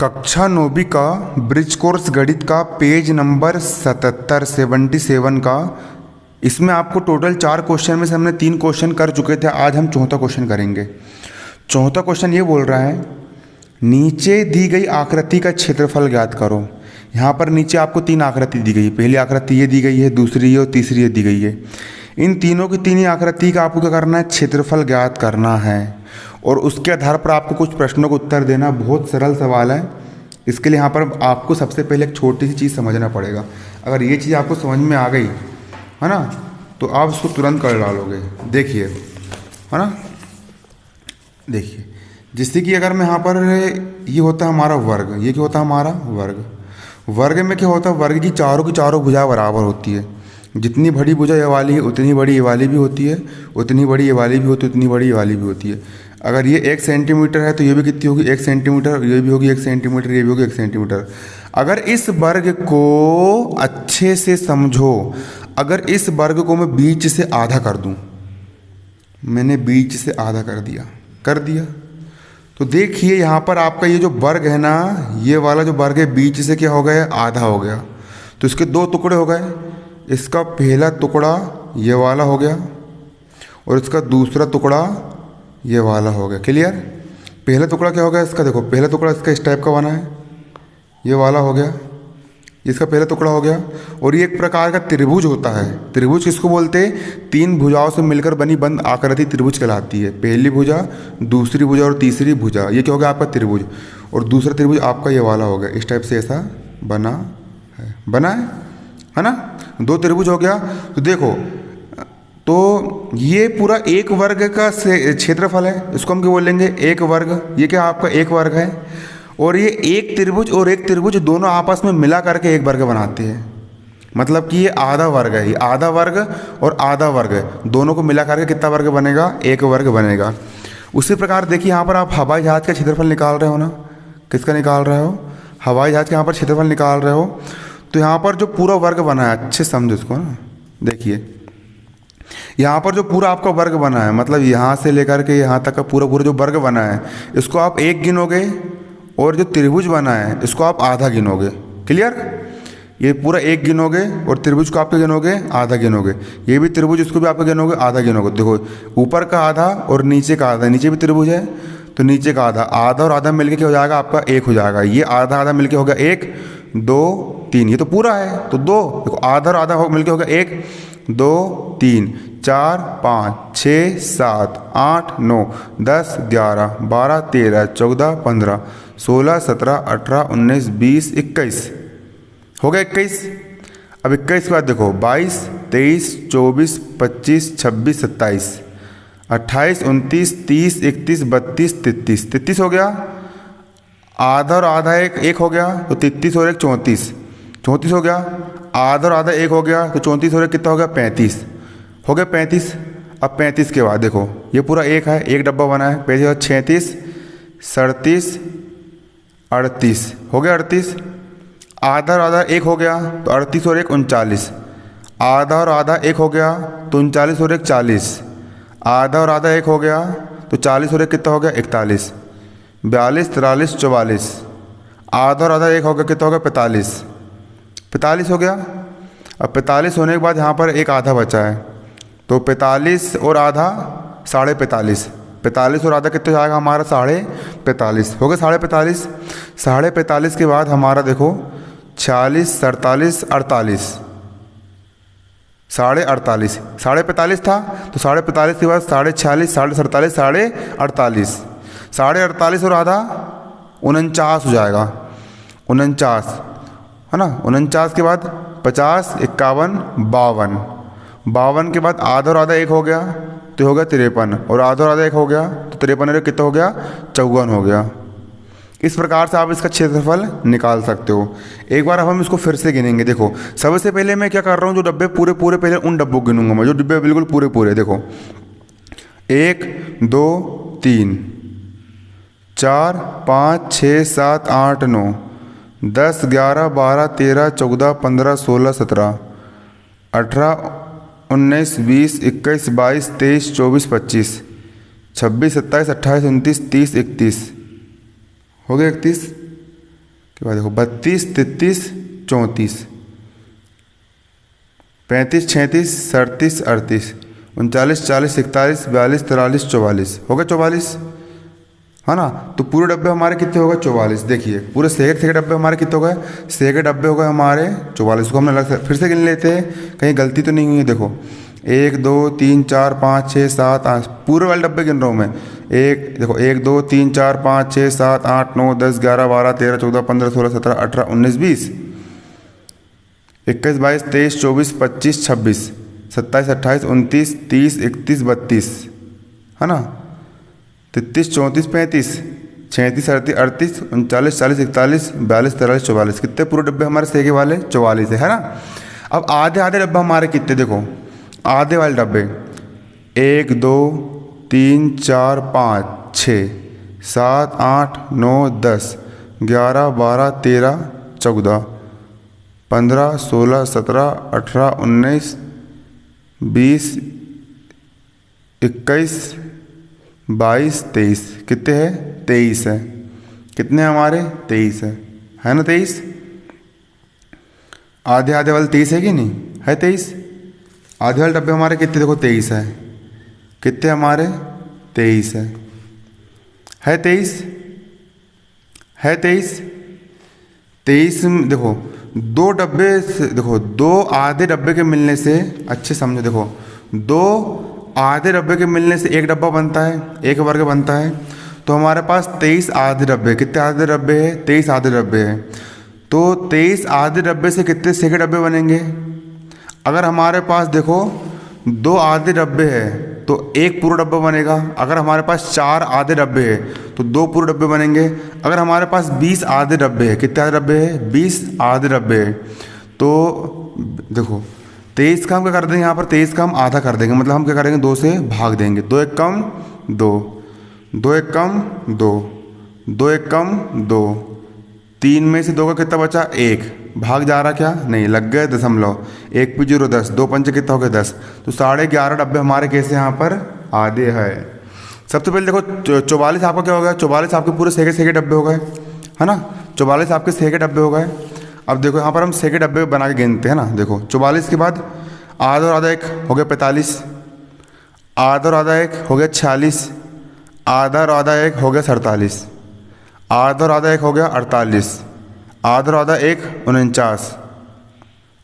कक्षा 9वीं का bridge course गणित का पेज नंबर 77 का, इसमें आपको टोटल 4 क्वेश्चन में से हमने 3 क्वेश्चन कर चुके थे। आज हम चौथा क्वेश्चन करेंगे। चौथा क्वेश्चन ये बोल रहा है, नीचे दी गई आकृति का क्षेत्रफल ज्ञात करो। यहाँ पर नीचे आपको 3 आकृति दी गई है। पहली आकृति ये दी गई है, दूसरी ये और तीसरी ये दी गई है। इन तीनों की तीन ही आकृति का आपको क्या करना है, क्षेत्रफल ज्ञात करना है और उसके आधार पर आपको कुछ प्रश्नों को उत्तर देना। बहुत सरल सवाल है। इसके लिए यहाँ पर आपको सबसे पहले एक छोटी सी चीज़ समझना पड़ेगा। अगर ये चीज़ आपको समझ में आ गई है ना, तो आप उसको तुरंत कर डालोगे। देखिए, है ना, देखिए जिससे कि अगर मैं यहाँ पर ये होता है हमारा वर्ग, ये क्या होता है हमारा वर्ग। वर्ग में क्या होता है, वर्ग की चारों भुजा बराबर होती है। जितनी बड़ी भुजा ये वाली है उतनी बड़ी ये वाली भी होती है, उतनी बड़ी ये वाली भी होती है, उतनी बड़ी ये वाली भी होती है। अगर ये 1 सेंटीमीटर है तो ये भी कितनी होगी, 1 सेंटीमीटर, ये भी होगी 1 सेंटीमीटर, ये भी होगी 1 सेंटीमीटर। अगर इस वर्ग को अच्छे से समझो, अगर इस वर्ग को मैं बीच से आधा कर दूं, मैंने बीच से आधा कर दिया तो देखिए यहाँ पर आपका ये जो वर्ग है ना, ये वाला जो वर्ग है बीच से क्या हो गया, आधा हो गया। तो इसके 2 टुकड़े हो गए। इसका पहला टुकड़ा ये वाला हो गया और इसका दूसरा टुकड़ा ये वाला हो गया। क्लियर। पहला टुकड़ा क्या हो गया इसका, देखो पहला टुकड़ा इसका इस टाइप का बना है, ये वाला हो गया, इसका पहला टुकड़ा हो गया। और ये एक प्रकार का त्रिभुज होता है। त्रिभुज किसको बोलते हैं, 3 भुजाओं से मिलकर बनी बंद आकृति त्रिभुज कहलाती है। पहली भुजा, दूसरी भुजा और तीसरी भुजा, ये क्या हो गया आपका त्रिभुज। और दूसरा त्रिभुज आपका ये वाला हो गया। इस टाइप से ऐसा बना है ना। 2 त्रिभुज हो गया। तो देखो, तो ये पूरा एक वर्ग का क्षेत्रफल है। इसको हम क्या बोलेंगे, एक वर्ग। ये क्या आपका एक वर्ग है। और ये एक त्रिभुज और एक त्रिभुज दोनों आपस में मिला करके एक वर्ग बनाते हैं। मतलब कि ये आधा वर्ग है, ये आधा वर्ग और आधा वर्ग है, दोनों को मिला करके कितना वर्ग बनेगा, एक वर्ग बनेगा। उसी प्रकार देखिए यहाँ पर आप हवाई जहाज का क्षेत्रफल निकाल रहे हो ना, किसका निकाल रहे हो, हवाई जहाज का यहाँ पर क्षेत्रफल निकाल रहे हो। तो यहाँ पर जो पूरा वर्ग बना है, अच्छे समझो इसको ना, देखिए यहाँ पर जो पूरा आपका वर्ग बना है, मतलब यहाँ से लेकर के यहाँ तक का पूरा जो वर्ग बना है, इसको आप 1 गिनोगे और जो त्रिभुज बना है इसको आप आधा गिनोगे। क्लियर। ये पूरा 1 गिनोगे और त्रिभुज को आप गिनोगे, आधा गिनोगे। ये भी त्रिभुज, इसको भी आप गिनोगे, आधा गिनोगे। देखो ऊपर का आधा और नीचे का आधा, नीचे भी त्रिभुज है तो नीचे का आधा, आधा और आधा मिलके क्या हो जाएगा आपका 1 हो जाएगा। ये आधा आधा मिलके हो गया 1 2 3, ये तो पूरा है तो 2। देखो आधा और आधा मिलके हो गया 1 2 3 4 5 6 7 8 9 10 11 12 13 14 15 16 17 18 19 20 21 हो गया 21। अब 21 के बाद देखो 22 23 24 25 26 27 28 29 30 31 32 33 33 हो गया। आधा और आधा एक हो गया तो 33 और 1 34 34 हो गया। आधा और आधा 1 हो गया तो 34 और 1 कितना हो गया 35 हो गया 35। अब 35 के बाद देखो ये पूरा 1 है, एक डब्बा बना है। 35 37 38 हो गया 38। आधा और आधा 1 हो गया तो 38 और 1 39। आधा और आधा 1 हो गया तो 39 और 1 40। आधा और आधा 1 हो गया तो 40 और 1 कितना हो गया 41। 42 43 44। आधा और आधा 1 हो गया कितना हो गया 45 हो गया। अब 45 होने के बाद यहाँ पर एक आधा बचा है तो 45 और आधा 45.5। 45 और आधा कितना जाएगा हमारा 45.5 हो गया 45.5। 45.5 के बाद हमारा देखो 46 47 48 48 45.5 था तो 45.5 के बाद 46 47 48 48 और आधा 49 हो जाएगा 49 है ना। 49 के बाद 50 51 52 के बाद आधा और आधा 1 हो गया तो हो गया 53 और आधा और आधा 1 हो गया तो 53 कितना हो गया 54 हो गया। इस प्रकार से आप इसका क्षेत्रफल निकाल सकते हो। एक बार अब हम इसको फिर से गिनेंगे। देखो सबसे पहले मैं क्या कर रहा हूँ, जो डब्बे पूरे पहले उन डब्बों को गिनूंगा मैं, जो डब्बे बिल्कुल पूरे। देखो 1 2 3 4 5 6 7 8 9 10 11 12 13 14 15 16 17 18 19 20 21 22 23 24 25 26 27 28 29 30 31 हो गया 31। उसके बाद देखो 32, 33, 34, 35, 36, 37, 38, 39, 40, 41, 42, 43, 44 हो गया 44, है ना। तो पूरे डब्बे हमारे कितने हो गए 44। देखिए पूरे सेके के डब्बे हमारे कितने हो गए, सेके डब्बे हो गए हमारे 44। को हमने अलग से फिर से गिन लेते हैं, कहीं गलती तो नहीं हुई है। देखो 1 2 3 4 5 6 7 8, पूरे वाले डब्बे गिन रहा हूँ मैं। देखो 1 2 3 4 5 6 7 8 9 10 11 12 13 14 15 16 17 18 19 20 21 22 23 24 25 26 27 28 29 30 31 32, है ना। 33 34 35 36 38 38 39 40 41 42 43 44, कितने पूरे डब्बे हमारे सेके वाले 44 है ना। अब आधे आधे डब्बे हमारे कितने, देखो आधे वाले डब्बे 1 2 3 4 5 6 7 8 9 10 11 12 13 14 15 16 17 18 19 20 21 22 23, कितने हैं 23 है। कितने हमारे 23 है ना। 23 आधे आधे वाले 23 है कि नहीं है। 23 आधे वाले डब्बे हमारे कितने, देखो 23 है। कितने हमारे 23 है 23 है 23। 23 देखो दो डब्बे देखो दो आधे डब्बे के मिलने से, अच्छे समझो, देखो दो आधे डब्बे के मिलने से एक डब्बा बनता है, एक वर्ग बनता है। तो हमारे पास 23 आधे डब्बे, कितने आधे डब्बे हैं 23 आधे डब्बे हैं। तो 23 आधे डब्बे से कितने सेके डब्बे बनेंगे। अगर हमारे पास देखो दो आधे डब्बे है तो एक पूरा डब्बा बनेगा। अगर हमारे पास 4 आधे डब्बे है तो 2 पूरे डब्बे बनेंगे। अगर हमारे पास 20 आधे डब्बे है, कितने आधे डब्बे है 20 आधे डब्बे है। तो देखो 23 का हम क्या कर देंगे, यहाँ पर 23 का हम आधा कर देंगे, मतलब हम क्या करेंगे 2 से भाग देंगे। 2 एक कम 2, 2 एक कम 2, 2 एक कम 2, 3 में से 2 का कितना बचा 1, भाग जा रहा क्या नहीं, लग गए दशमलव, 1 पे 0 10, 2 पंचे कितना हो गया 10। तो 11.5 डब्बे हमारे कैसे यहाँ पर आधे है। सबसे पहले देखो 44 आपका क्या हो गया, 44 आपके पूरे सेके सेके डब्बे हो गए, है ना। 44 आपके सेके डब्बे हो गए। अब देखो यहाँ पर हम सेके डब्बे बना के गिनते हैं ना। देखो 44 के बाद आधा और आधा 1 हो गया 45, आधा और आधा 1 हो गया 46, आधा और आधा 1 हो गया 47, आधा और आधा 1 हो गया 48, आधा और आधा 1 49,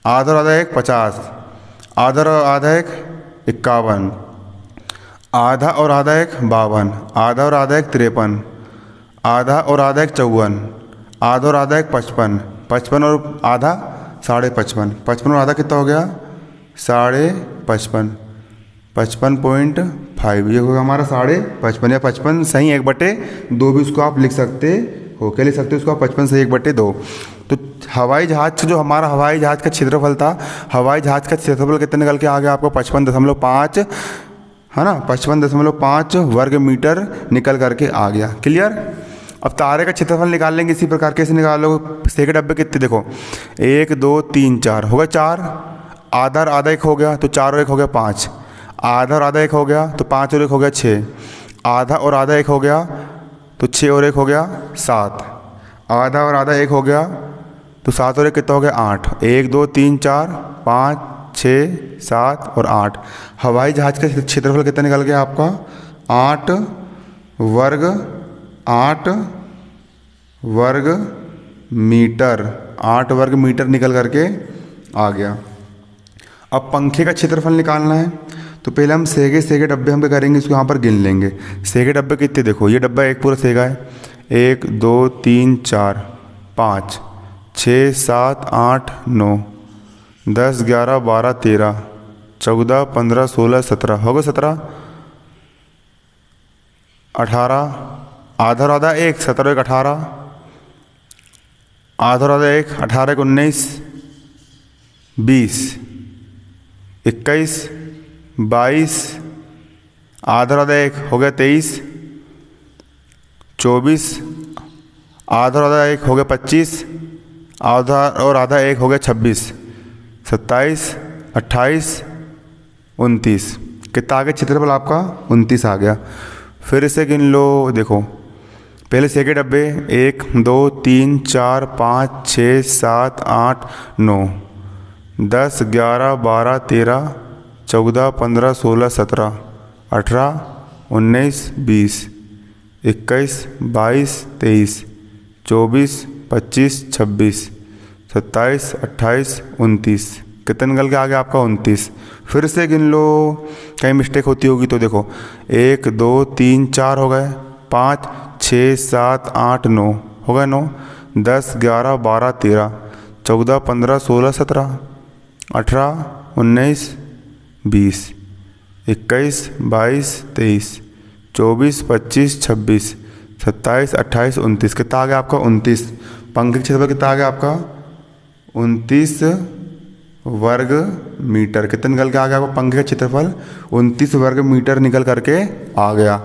आधा और आधा 1 50, आधा और आधा 1 51, आधा और आधा 1 52, आधा और आधा 1 53, आधा और आधा 1 54, आधा और आधा 1 55, 55 और आधा 55.5, 55 और आधा कितना हो गया 55.5, 55.5, ये होगा हमारा 55.5 या 55 सही 1/2 भी उसको आप लिख सकते हो। क्या लिख सकते हो उसको आप 55 सही 1/2। तो हवाई जहाज जो हमारा हवाई जहाज का क्षेत्रफल था, हवाई जहाज का क्षेत्रफल कितना निकल के आ गया आपको 55.5, है ना। 55.5 वर्ग मीटर निकल करके आ गया। क्लियर। अब तारे का क्षेत्रफल निकाल लेंगे इसी प्रकार। कैसे निकालोगे, सेके डब्बे कितने, देखो 1 2 3 4 हो गया 4, आधा और आधा 1 हो गया तो 4 और 1 हो गया 5, आधा और आधा 1 हो गया तो 5 और 1 हो गया 6, आधा और आधा 1 हो गया तो 6 और 1 हो गया 7, आधा और आधा 1 हो गया तो 7 और 1 कितना हो गया 8। 1 2 3 4 5 6 7 और 8। हवाई जहाज का क्षेत्रफल कितना निकल गया आपका 8 वर्ग मीटर, 8 वर्ग मीटर निकल करके आ गया। अब पंखे का क्षेत्रफल निकालना है तो पहले हम सेके डब्बे हम क्या करेंगे, इसको यहाँ पर गिन लेंगे। सेके डब्बे कितने, देखो ये डब्बा एक पूरा सेगा है, 1 2 3 4 5 6 7 8 9 10 11 12 13 14 15 16 17 हो गया 17, 18, आधा और आधा 1 17 और 1 18, आधा और आधा 1 18 1 19 20 21 22, आधा और आधा 1 हो गया 23 24, आधा और आधा 1 हो गया 25, आधा और आधा 1 हो गया 26 27 28 29। कितना आ गया क्षेत्रफल आपका 29 आ गया। फिर इसे गिन लो, देखो पहले छः के डब्बे 1 2 3 4 5 6 7 8 9 10 11 12 13 14 15 16 17 18 19 20 21 22 23 24 25 26 27 28 29। कितने निकल के आ गया आपका 29। फिर से गिन लो, कहीं मिस्टेक होती होगी तो देखो 1 2 3 4 हो गए, 5 6 7 8 9 हो गए 9, 10 11 12 13 14 15 16 17 18 19 20 21 22 23 24 25 26 27 28 29। कितना आ गया आपका 29। पंखे के क्षेत्रफल कितना आ गया आपका 29 वर्ग मीटर। कितना निकल के आ गया आपका पंखे का क्षेत्रफल 29 वर्ग मीटर निकल करके आ गया।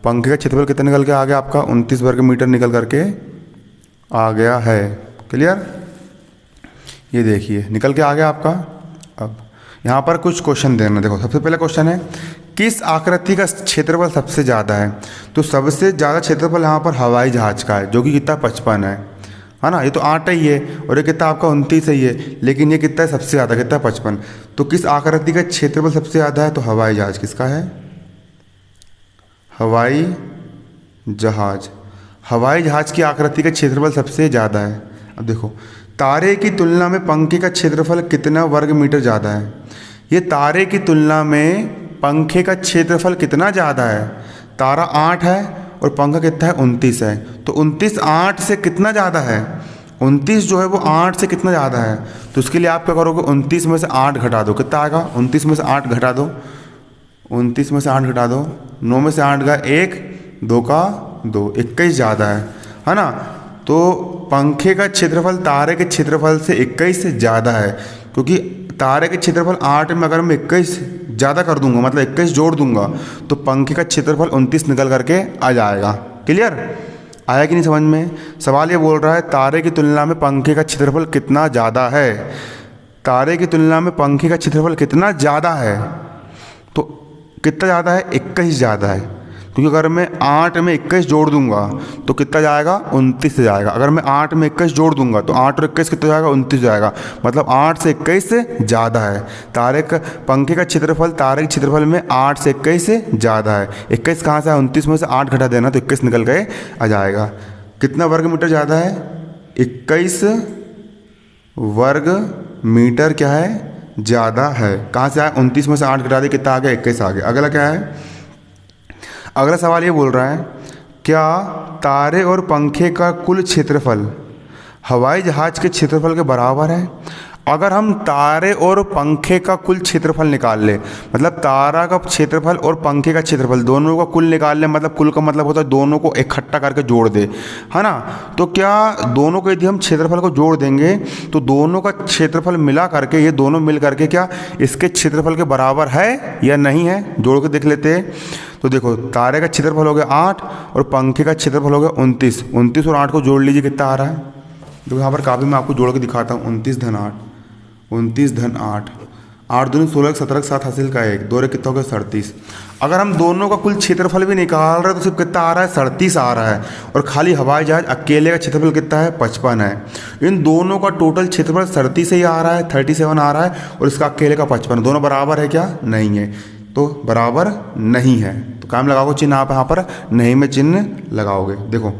पंखे का क्षेत्रफल कितना निकल के आ गया आपका 29 वर्ग मीटर निकल करके आ गया है। क्लियर, ये देखिए निकल के आ गया आपका। अब यहाँ पर कुछ क्वेश्चन देना, देखो सबसे पहला क्वेश्चन है किस आकृति का क्षेत्रफल सबसे ज़्यादा है। तो सबसे ज़्यादा क्षेत्रफल यहाँ पर हवाई जहाज का है, जो कि कितना 55 है ना। ये तो 8 ही है और ये कितना आपका 29 ही है, लेकिन ये कितना है सबसे ज़्यादा, कितना 55। तो किस आकृति का क्षेत्रफल सबसे ज़्यादा है, तो हवाई जहाज किसका है, हवाई जहाज। हवाई जहाज की आकृति का क्षेत्रफल सबसे ज़्यादा है। अब देखो तारे की तुलना में पंखे का क्षेत्रफल कितना वर्ग मीटर ज़्यादा है। ये तारे की तुलना में पंखे का क्षेत्रफल कितना ज़्यादा है, तारा 8 है और पंखा कितना है 29 है। तो 29 8 से कितना ज़्यादा है, 29 जो है वो 8 से कितना ज़्यादा है। तो उसके लिए आप क्या करोगे 29 में से 8 घटा दो, कितना आएगा 29 में से 8 घटा दो, 29 में से 8 घटा दो, 9 में से 8 गया 1, 2 का 2, 21 ज़्यादा है ना। तो पंखे का क्षेत्रफल तारे के क्षेत्रफल से 21 से ज़्यादा है, क्योंकि तारे के क्षेत्रफल 8 में अगर मैं 21 ज़्यादा कर दूंगा, मतलब 21 जोड़ दूंगा, तो पंखे का क्षेत्रफल 29 निकल करके आ जाएगा। क्लियर, आया कि नहीं समझ में। सवाल ये बोल रहा है तारे की तुलना में पंखे का क्षेत्रफल कितना ज़्यादा है, तारे की तुलना में पंखे का क्षेत्रफल कितना ज़्यादा है। तो कितना ज़्यादा है, 21 ज़्यादा है, क्योंकि अगर मैं 8 में 21 जोड़ दूंगा तो कितना जाएगा 29 से जाएगा। अगर मैं 8 में 21 जोड़ दूंगा तो 8 और 21 कितना जाएगा 29 जाएगा, मतलब 8 से 21 से ज़्यादा है। तारे का पंखे का क्षेत्रफल तारे के क्षेत्रफल में 8 से 21 से ज़्यादा है। 21 कहाँ से है, 29 में से 8 घटा देना तो 21 निकल के आ जाएगा। कितना वर्ग मीटर ज़्यादा है, 21 वर्ग मीटर क्या है ज़्यादा है। कहाँ से आया 29 में से 8 घटा दे, कितना आ गया 21 आ गया। अगला क्या है, अगला सवाल ये बोल रहा है क्या तारे और पंखे का कुल क्षेत्रफल हवाई जहाज के क्षेत्रफल के बराबर है। अगर हम तारे और पंखे का कुल क्षेत्रफल निकाल ले, मतलब तारा का क्षेत्रफल और पंखे का क्षेत्रफल दोनों का कुल निकाल ले, मतलब कुल का मतलब होता है दोनों को इकट्ठा करके जोड़ दे, है ना। तो क्या दोनों को यदि हम क्षेत्रफल को जोड़ देंगे तो दोनों का क्षेत्रफल मिला करके, ये दोनों मिल करके क्या इसके क्षेत्रफल के बराबर है या नहीं है, जोड़ के देख लेते हैं। तो देखो तारे का क्षेत्रफल हो गया 8 और पंखे का क्षेत्रफल हो गया 29। 29 और 8 को जोड़ लीजिए, कितना आ रहा है। देखो यहाँ पर काफ़ी मैं आपको जोड़ के दिखाता हूँ। 29 धन 8, 29 धन 8, 8 दूनी 16, 17 के साथ हासिल का 1, 2 कितना हो गया 37। अगर हम दोनों का कुल क्षेत्रफल भी निकाल रहे हैं तो सिर्फ कितना आ रहा है 37 आ रहा है, और खाली हवाई जहाज अकेले का क्षेत्रफल कितना है 55 है। इन दोनों का टोटल क्षेत्रफल 37 ही आ रहा है, 37 आ रहा है, और इसका अकेले का 55। दोनों बराबर है क्या, नहीं है, तो बराबर नहीं है। तो काम लगाओगे चिन्ह, आप यहाँ पर नहीं में चिन्ह लगाओगे। देखो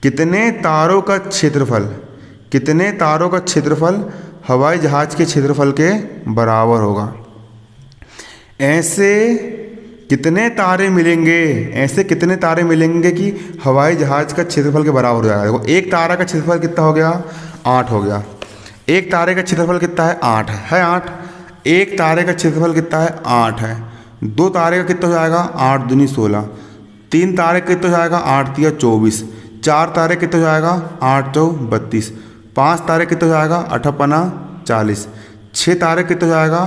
कितने तारों का क्षेत्रफल, कितने तारों का क्षेत्रफल हवाई जहाज के क्षेत्रफल के बराबर होगा। ऐसे कितने तारे मिलेंगे, ऐसे कितने तारे मिलेंगे कि हवाई जहाज का क्षेत्रफल के बराबर हो जाएगा। देखो एक तारा का क्षेत्रफल कितना हो गया 8 हो गया, एक तारे का क्षेत्रफल कितना है 8 है 8, एक तारे का क्षेत्रफल कितना है 8 है, 2 तारे का कितना हो जाएगा 8 दूनी 16, 3 तारे का कितना हो जाएगा 8 तिया 24, 4 तारे कितना हो जाएगा 8 चौ 32, 5 तारे कितना हो जाएगा 8 पना 40, 6 तारे कितना हो जाएगा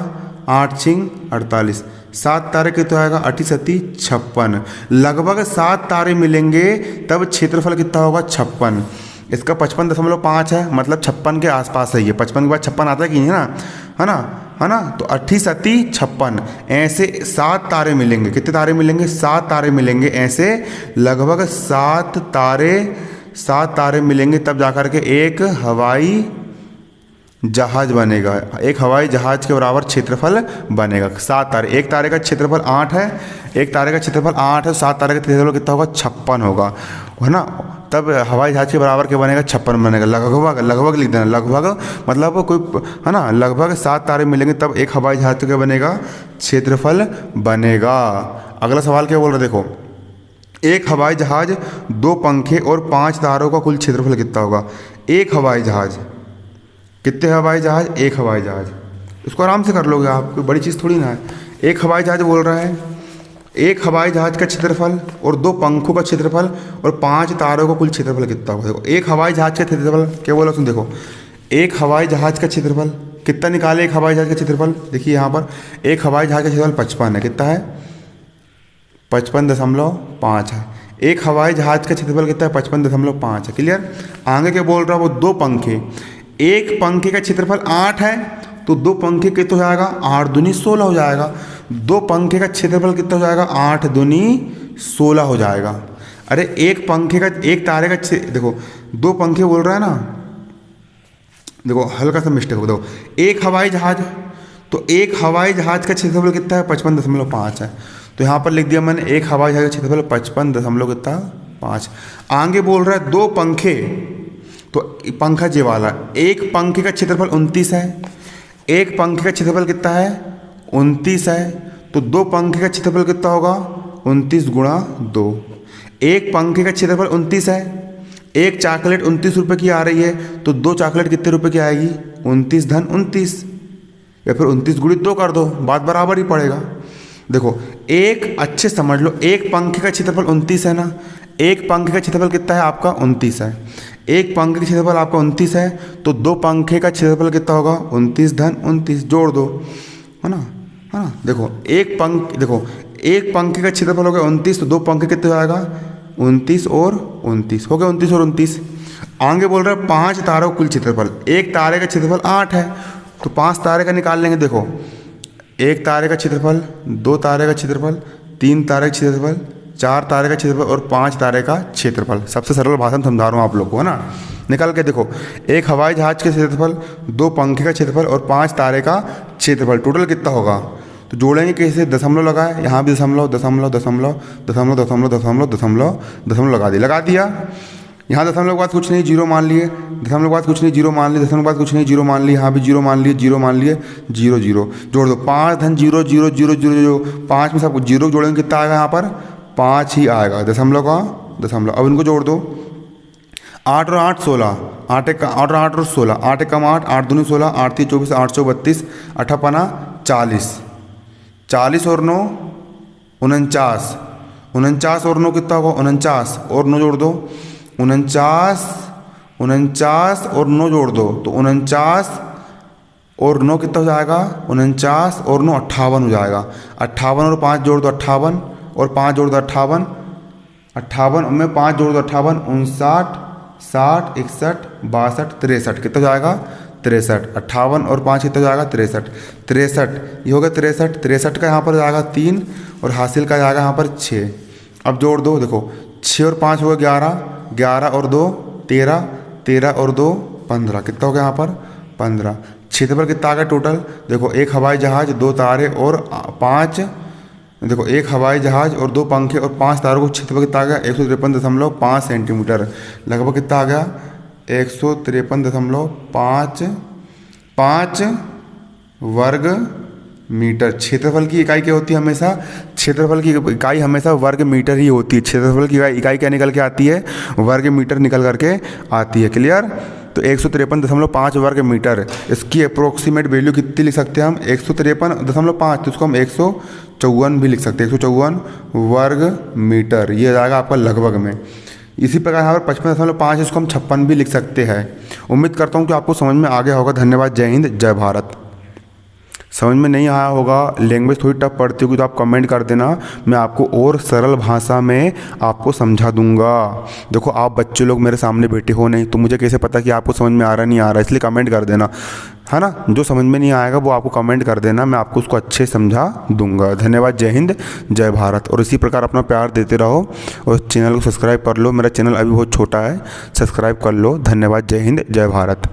8 छिंग 48, 7 तारे कितना हो जाएगा 8 सती 56। लगभग 7 तारे मिलेंगे तब क्षेत्रफल कितना होगा 56। इसका 55.5 है, मतलब 56 के आसपास है ये। 55 के बाद 56 आता है कि नहीं, है ना, है ना। तो 8 सती 56, ऐसे 7 तारे मिलेंगे। कितने तारे मिलेंगे? 7 तारे मिलेंगे। ऐसे लगभग 7 तारे मिलेंगे, तब जाकर के एक हवाई जहाज बनेगा। एक हवाई जहाज के बराबर क्षेत्रफल बनेगा। 7 तारे, एक तारे का क्षेत्रफल 8 है, एक तारे का क्षेत्रफल 8 है, 7 तारे का क्षेत्रफल कितना होगा? 56 होगा, है ना। तब हवाई जहाज के बराबर क्या बनेगा? 56 बनेगा। लगभग, लगभग लिख देना, लगभग मतलब कोई, है ना, लगभग 7 तारे मिलेंगे तब एक हवाई जहाज क्या बनेगा? क्षेत्रफल बनेगा। अगला सवाल क्या बोल रहे देखो, एक हवाई जहाज, 2 पंखे और 5 तारों का कुल क्षेत्रफल कितना होगा? एक हवाई जहाज, कितने हवाई जहाज? एक हवाई जहाज। इसको आराम से कर लोगे आप, कोई बड़ी चीज़ थोड़ी ना है। एक हवाई जहाज बोल रहा है, एक हवाई जहाज का क्षेत्रफल और 2 पंखों का क्षेत्रफल और 5 तारों का कुल क्षेत्रफल कितना होगा? देखो एक हवाई जहाज का क्षेत्रफल क्या बोला तुम, देखो एक हवाई जहाज का क्षेत्रफल कितना निकाले? एक हवाई जहाज का क्षेत्रफल देखिए यहाँ पर, एक हवाई जहाज का क्षेत्रफल 55 है। कितना है? 55.5 है। एक हवाई जहाज का क्षेत्रफल कितना है? 55.5 है। क्लियर। आगे क्या बोल रहा है वो? 2 पंखे, एक पंखे का क्षेत्रफल 8 है, तो 2 पंखे कितना हो जाएगा? 8 दूनी 16 हो जाएगा। 2 पंखे का क्षेत्रफल कितना हो जाएगा? 8 दूनी 16 हो जाएगा। अरे एक पंखे का, एक तारे का देखो 2 पंखे बोल रहा है ना, देखो हल्का सा मिस्टेक हो, देखो एक हवाई जहाज, तो एक हवाई जहाज का क्षेत्रफल कितना है? 55.5 है। तो यहाँ पर लिख दिया मैंने, एक हवाई जहाज का क्षेत्रफल 55.5। आगे बोल रहा है 2 पंखे, तो पंखा जे वाला, एक पंखे का क्षेत्रफल 29 है, एक पंखे का क्षेत्रफल कितना है? 29 है। तो 2 पंखे का क्षेत्रफल कितना होगा? 29 गुणा 2। एक पंखे का क्षेत्रफल 29 है, एक चॉकलेट 29 रुपये की आ रही है, तो 2 चॉकलेट कितने रुपए की आएगी? 29 धन 29, या फिर 29 गुणित 2 कर दो, बात बराबर ही पड़ेगा। देखो एक, अच्छे समझ लो, एक पंखे का क्षेत्रफल 29 है ना, एक पंखे का क्षेत्रफल कितना है आपका? 29 है। एक पंखे का क्षेत्रफल आपका 29 है, तो 2 पंखे का क्षेत्रफल कितना होगा? 29 धन 29, जोड़ दो, है ना, है ना। देखो एक पंखे का क्षेत्रफल हो गया 29, तो 2 पंखे कितने हो जाएगा? 29 और 29 हो गया, 29 और 29। आगे बोल रहा है 5 तारों कुल क्षेत्रफल, एक तारे का क्षेत्रफल 8 है, तो 5 तारे का निकाल लेंगे। देखो एक तारे का क्षेत्रफल, 2 तारे का क्षेत्रफल, 3 तारे का क्षेत्रफल, 4 तारे का क्षेत्रफल और 5 तारे का क्षेत्रफल। सबसे सरल भाषा में समझा रहा हूँ आप लोग को, है ना। निकल के देखो, एक हवाई जहाज के क्षेत्रफल, 2 पंखे का क्षेत्रफल और 5 तारे का क्षेत्रफल, टोटल कितना होगा? तो जोड़ेंगे कैसे? दशमलव लगाए, यहाँ भी दशमलव दशमलव दशमलव दशमलव दशमलव दशमलव दशमलव दशमलव लगा दिया। यहाँ दशमलव के बाद कुछ नहीं, जीरो मान लिए, दशमलव के बाद कुछ नहीं, जीरो मान लिए, दशमलव के बाद कुछ नहीं, जीरो मान लिए, यहाँ भी जीरो मान लिए, जीरो मान लिए, जीरो जीरो जोड़ दो। 5 धन 0 0 0 0 5 में सब जीरो जोड़ेंगे, कितना आएगा यहाँ पर? 5 ही आएगा, दशमलव का दशमलव। अब इनको जोड़ दो, 8 और 8 16, 8 और 16, 8 कम 8, 8 दूनी 16, 8 3 24, 8 चौ 32, 8 पना 40, 40 और 9 49, 49 और 9 कितना होगा? 49 और 9 जोड़ दो, 49 और 9 जोड़ दो, तो 49 और 9 कितना हो जाएगा? 49 और 9 58 हो जाएगा। 58 और 5 जोड़ दो 58, और 5 जोड़ दो 58, 58 में 5 जोड़ दो 58, 59 60 61 62 63, कितना हो जाएगा? 63। 58 और 5 कितना हो जाएगा? 63। 63 ये हो गया 63। 63 का यहाँ पर जाएगा 3 और हासिल का जाएगा यहाँ पर 6। अब जोड़ दो, देखो 6 और 5 हो गया 11, 11 और 2 13, 13 और 2 15, कितना हो गया यहाँ पर? 15। क्षेत्रफल कितना आ गया टोटल? देखो एक हवाई जहाज, 2 तारे और 5, देखो एक हवाई जहाज और 2 पंखे और 5 तारों को क्षेत्रफल कितना आ गया? 153.5 सेंटीमीटर, लगभग कितना आ गया? 153.5 वर्ग मीटर। क्षेत्रफल की इकाई क्या होती है? हमेशा क्षेत्रफल की इकाई हमेशा वर्ग मीटर ही होती है। क्षेत्रफल की इकाई क्या निकल के आती है? वर्ग मीटर निकल करके आती है। क्लियर। तो 153.5 वर्ग मीटर, इसकी अप्रोक्सीमेट वैल्यू कितनी लिख सकते हैं हम? 153.5, तो इसको हम 154 भी लिख सकते हैं, 154 वर्ग मीटर, ये आ जाएगा आपका लगभग में। इसी प्रकार यहाँ पर 55.5, इसको हम 56 भी लिख सकते हैं। उम्मीद करता हूँ कि आपको समझ में आ गया होगा। धन्यवाद। जय हिंद, जय भारत। समझ में नहीं आया होगा, लैंग्वेज थोड़ी टफ पड़ती होगी तो आप कमेंट कर देना, मैं आपको और सरल भाषा में आपको समझा दूंगा। देखो आप बच्चे लोग मेरे सामने बैठे हो नहीं, तो मुझे कैसे पता कि आपको समझ में आ रहा नहीं आ रहा, इसलिए कमेंट कर देना, है ना। जो समझ में नहीं आएगा वो आपको कमेंट कर देना, मैं आपको उसको अच्छे समझा दूंगा। धन्यवाद, जय हिंद, जय भारत। और इसी प्रकार अपना प्यार देते रहो और चैनल को सब्सक्राइब कर लो, मेरा चैनल अभी बहुत छोटा है, सब्सक्राइब कर लो। धन्यवाद, जय हिंद, जय भारत।